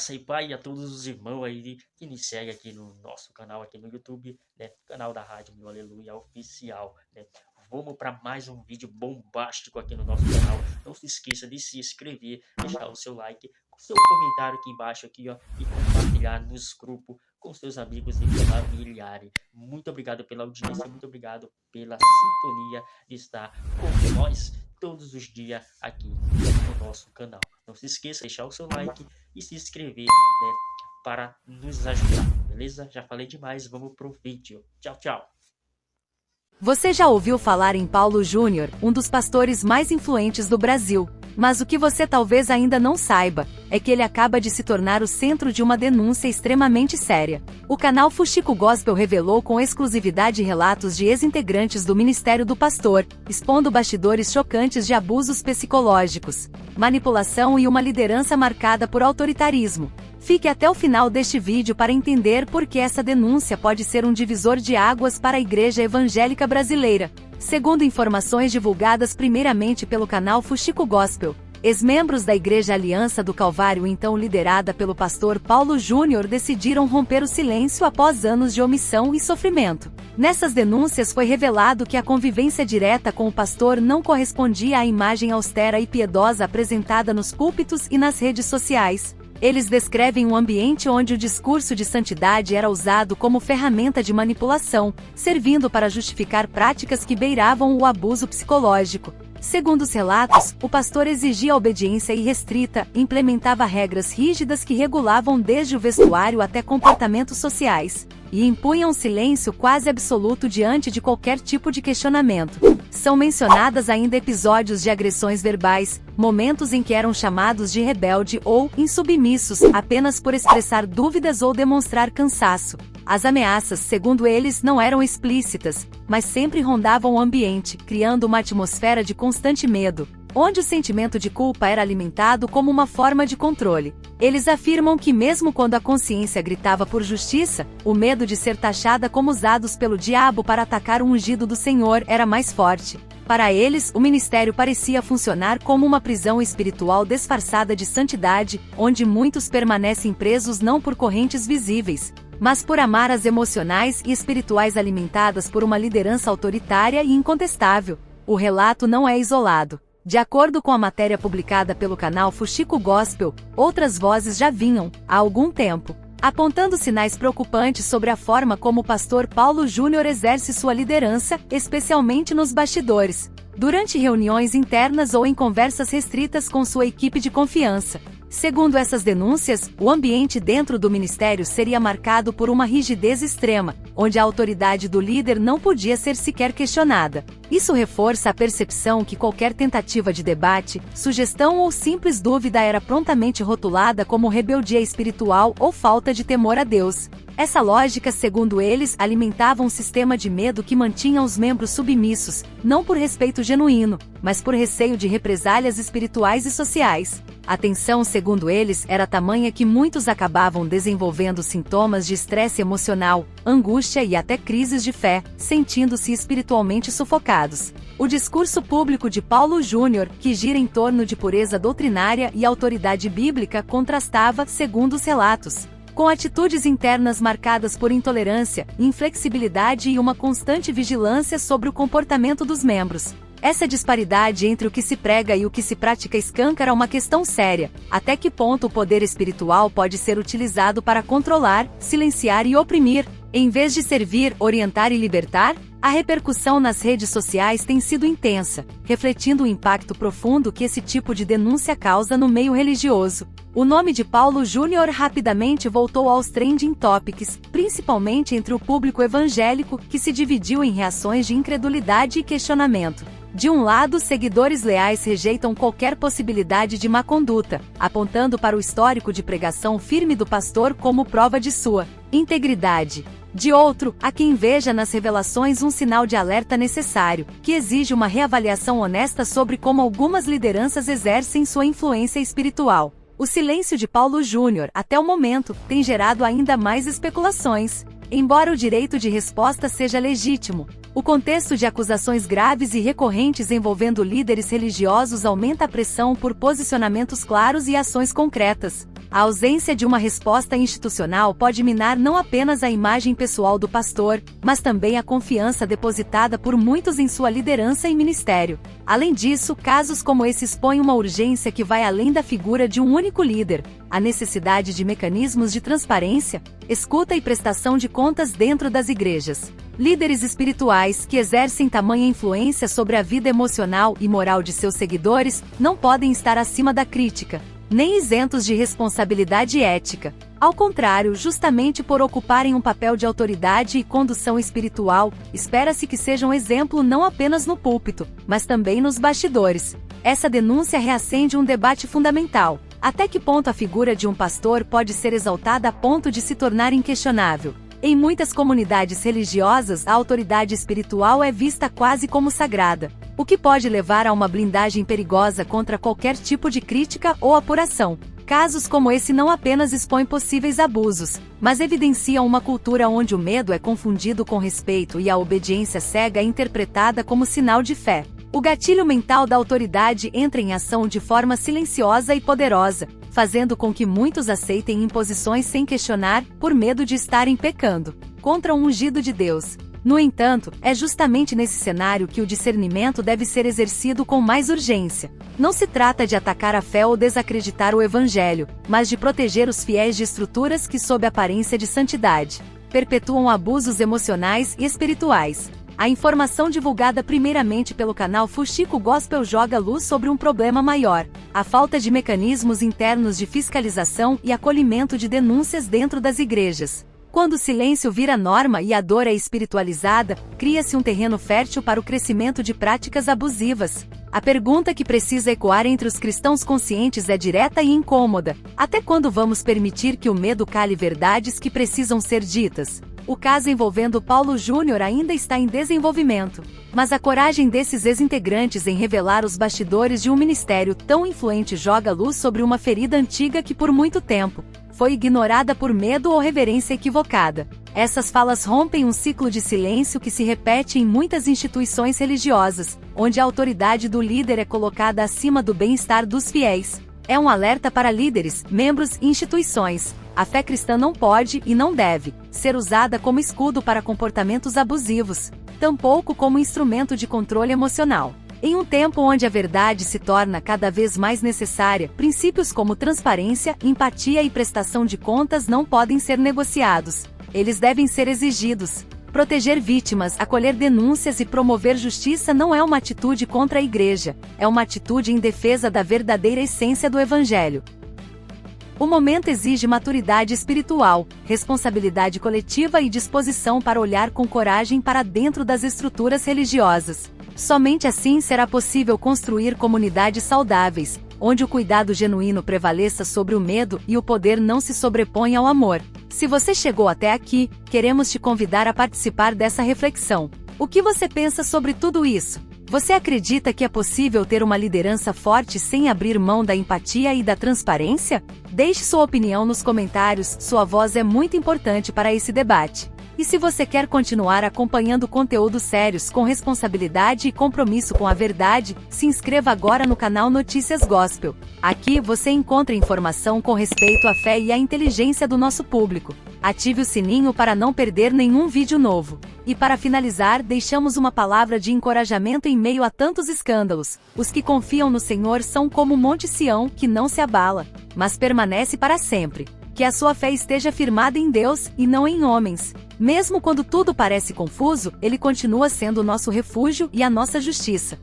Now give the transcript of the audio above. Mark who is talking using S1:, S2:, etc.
S1: Graça e Pai a todos os irmãos aí que nos seguem aqui no nosso canal aqui no YouTube, né? Canal da Rádio Meu Aleluia Oficial, né? Vamos para mais um vídeo bombástico aqui no nosso canal. Não se esqueça de se inscrever, deixar o seu like, o seu comentário aqui embaixo aqui, ó, e compartilhar nos grupos com seus amigos e familiares. Muito obrigado pela audiência, muito obrigado pela sintonia de estar com nós todos os dias aqui no nosso canal. Não se esqueça de deixar o seu like e se inscrever, né, para nos ajudar, beleza? Já falei demais, vamos pro vídeo. Tchau, tchau.
S2: Você já ouviu falar em Paulo Júnior, um dos pastores mais influentes do Brasil. Mas o que você talvez ainda não saiba, é que ele acaba de se tornar o centro de uma denúncia extremamente séria. O canal Fuxico Gospel revelou com exclusividade relatos de ex-integrantes do Ministério do Pastor, expondo bastidores chocantes de abusos psicológicos, manipulação e uma liderança marcada por autoritarismo. Fique até o final deste vídeo para entender por que essa denúncia pode ser um divisor de águas para a Igreja Evangélica Brasileira. Segundo informações divulgadas primeiramente pelo canal Fuxico Gospel, ex-membros da Igreja Aliança do Calvário, então liderada pelo pastor Paulo Júnior, decidiram romper o silêncio após anos de omissão e sofrimento. Nessas denúncias foi revelado que a convivência direta com o pastor não correspondia à imagem austera e piedosa apresentada nos púlpitos e nas redes sociais. Eles descrevem um ambiente onde o discurso de santidade era usado como ferramenta de manipulação, servindo para justificar práticas que beiravam o abuso psicológico. Segundo os relatos, o pastor exigia obediência irrestrita, implementava regras rígidas que regulavam desde o vestuário até comportamentos sociais, e impunha um silêncio quase absoluto diante de qualquer tipo de questionamento. São mencionadas ainda episódios de agressões verbais, momentos em que eram chamados de rebelde ou insubmissos apenas por expressar dúvidas ou demonstrar cansaço. As ameaças, segundo eles, não eram explícitas, mas sempre rondavam o ambiente, criando uma atmosfera de constante medo, onde o sentimento de culpa era alimentado como uma forma de controle. Eles afirmam que mesmo quando a consciência gritava por justiça, o medo de ser taxada como usados pelo diabo para atacar o ungido do Senhor era mais forte. Para eles, o ministério parecia funcionar como uma prisão espiritual disfarçada de santidade, onde muitos permanecem presos não por correntes visíveis, mas por amarras emocionais e espirituais alimentadas por uma liderança autoritária e incontestável. O relato não é isolado. De acordo com a matéria publicada pelo canal Fuxico Gospel, outras vozes já vinham, há algum tempo, apontando sinais preocupantes sobre a forma como o pastor Paulo Júnior exerce sua liderança, especialmente nos bastidores, durante reuniões internas ou em conversas restritas com sua equipe de confiança. Segundo essas denúncias, o ambiente dentro do ministério seria marcado por uma rigidez extrema, onde a autoridade do líder não podia ser sequer questionada. Isso reforça a percepção que qualquer tentativa de debate, sugestão ou simples dúvida era prontamente rotulada como rebeldia espiritual ou falta de temor a Deus. Essa lógica, segundo eles, alimentava um sistema de medo que mantinha os membros submissos, não por respeito genuíno, mas por receio de represálias espirituais e sociais. A tensão, segundo eles, era tamanha que muitos acabavam desenvolvendo sintomas de estresse emocional, angústia e até crises de fé, sentindo-se espiritualmente sufocados. O discurso público de Paulo Júnior, que gira em torno de pureza doutrinária e autoridade bíblica, contrastava, segundo os relatos, com atitudes internas marcadas por intolerância, inflexibilidade e uma constante vigilância sobre o comportamento dos membros. Essa disparidade entre o que se prega e o que se pratica escancara uma questão séria: até que ponto o poder espiritual pode ser utilizado para controlar, silenciar e oprimir, em vez de servir, orientar e libertar? A repercussão nas redes sociais tem sido intensa, refletindo o impacto profundo que esse tipo de denúncia causa no meio religioso. O nome de Paulo Júnior rapidamente voltou aos trending topics, principalmente entre o público evangélico, que se dividiu em reações de incredulidade e questionamento. De um lado, seguidores leais rejeitam qualquer possibilidade de má conduta, apontando para o histórico de pregação firme do pastor como prova de sua integridade. De outro, há quem veja nas revelações um sinal de alerta necessário, que exige uma reavaliação honesta sobre como algumas lideranças exercem sua influência espiritual. O silêncio de Paulo Júnior, até o momento, tem gerado ainda mais especulações. Embora o direito de resposta seja legítimo, o contexto de acusações graves e recorrentes envolvendo líderes religiosos aumenta a pressão por posicionamentos claros e ações concretas. A ausência de uma resposta institucional pode minar não apenas a imagem pessoal do pastor, mas também a confiança depositada por muitos em sua liderança e ministério. Além disso, casos como esse expõem uma urgência que vai além da figura de um único líder: a necessidade de mecanismos de transparência, escuta e prestação de contas dentro das igrejas. Líderes espirituais que exercem tamanha influência sobre a vida emocional e moral de seus seguidores não podem estar acima da crítica, nem isentos de responsabilidade ética. Ao contrário, justamente por ocuparem um papel de autoridade e condução espiritual, espera-se que sejam exemplo não apenas no púlpito, mas também nos bastidores. Essa denúncia reacende um debate fundamental: até que ponto a figura de um pastor pode ser exaltada a ponto de se tornar inquestionável? Em muitas comunidades religiosas, a autoridade espiritual é vista quase como sagrada, o que pode levar a uma blindagem perigosa contra qualquer tipo de crítica ou apuração. Casos como esse não apenas expõem possíveis abusos, mas evidenciam uma cultura onde o medo é confundido com respeito e a obediência cega é interpretada como sinal de fé. O gatilho mental da autoridade entra em ação de forma silenciosa e poderosa, fazendo com que muitos aceitem imposições sem questionar, por medo de estarem pecando contra o ungido de Deus. No entanto, é justamente nesse cenário que o discernimento deve ser exercido com mais urgência. Não se trata de atacar a fé ou desacreditar o evangelho, mas de proteger os fiéis de estruturas que, sob aparência de santidade, perpetuam abusos emocionais e espirituais. A informação divulgada primeiramente pelo canal Fuxico Gospel joga luz sobre um problema maior: a falta de mecanismos internos de fiscalização e acolhimento de denúncias dentro das igrejas. Quando o silêncio vira norma e a dor é espiritualizada, cria-se um terreno fértil para o crescimento de práticas abusivas. A pergunta que precisa ecoar entre os cristãos conscientes é direta e incômoda: até quando vamos permitir que o medo cale verdades que precisam ser ditas? O caso envolvendo Paulo Júnior ainda está em desenvolvimento, mas a coragem desses ex-integrantes em revelar os bastidores de um ministério tão influente joga luz sobre uma ferida antiga que por muito tempo foi ignorada por medo ou reverência equivocada. Essas falas rompem um ciclo de silêncio que se repete em muitas instituições religiosas, onde a autoridade do líder é colocada acima do bem-estar dos fiéis. É um alerta para líderes, membros e instituições. A fé cristã não pode e não deve ser usada como escudo para comportamentos abusivos, tampouco como instrumento de controle emocional. Em um tempo onde a verdade se torna cada vez mais necessária, princípios como transparência, empatia e prestação de contas não podem ser negociados. Eles devem ser exigidos. Proteger vítimas, acolher denúncias e promover justiça não é uma atitude contra a igreja, é uma atitude em defesa da verdadeira essência do evangelho. O momento exige maturidade espiritual, responsabilidade coletiva e disposição para olhar com coragem para dentro das estruturas religiosas. Somente assim será possível construir comunidades saudáveis, onde o cuidado genuíno prevaleça sobre o medo e o poder não se sobrepõe ao amor. Se você chegou até aqui, queremos te convidar a participar dessa reflexão. O que você pensa sobre tudo isso? Você acredita que é possível ter uma liderança forte sem abrir mão da empatia e da transparência? Deixe sua opinião nos comentários, sua voz é muito importante para esse debate. E se você quer continuar acompanhando conteúdos sérios com responsabilidade e compromisso com a verdade, se inscreva agora no canal Notícias Gospel. Aqui você encontra informação com respeito à fé e à inteligência do nosso público. Ative o sininho para não perder nenhum vídeo novo. E para finalizar, deixamos uma palavra de encorajamento em meio a tantos escândalos. Os que confiam no Senhor são como o Monte Sião, que não se abala, mas permanece para sempre. Que a sua fé esteja firmada em Deus e não em homens. Mesmo quando tudo parece confuso, Ele continua sendo o nosso refúgio e a nossa justiça.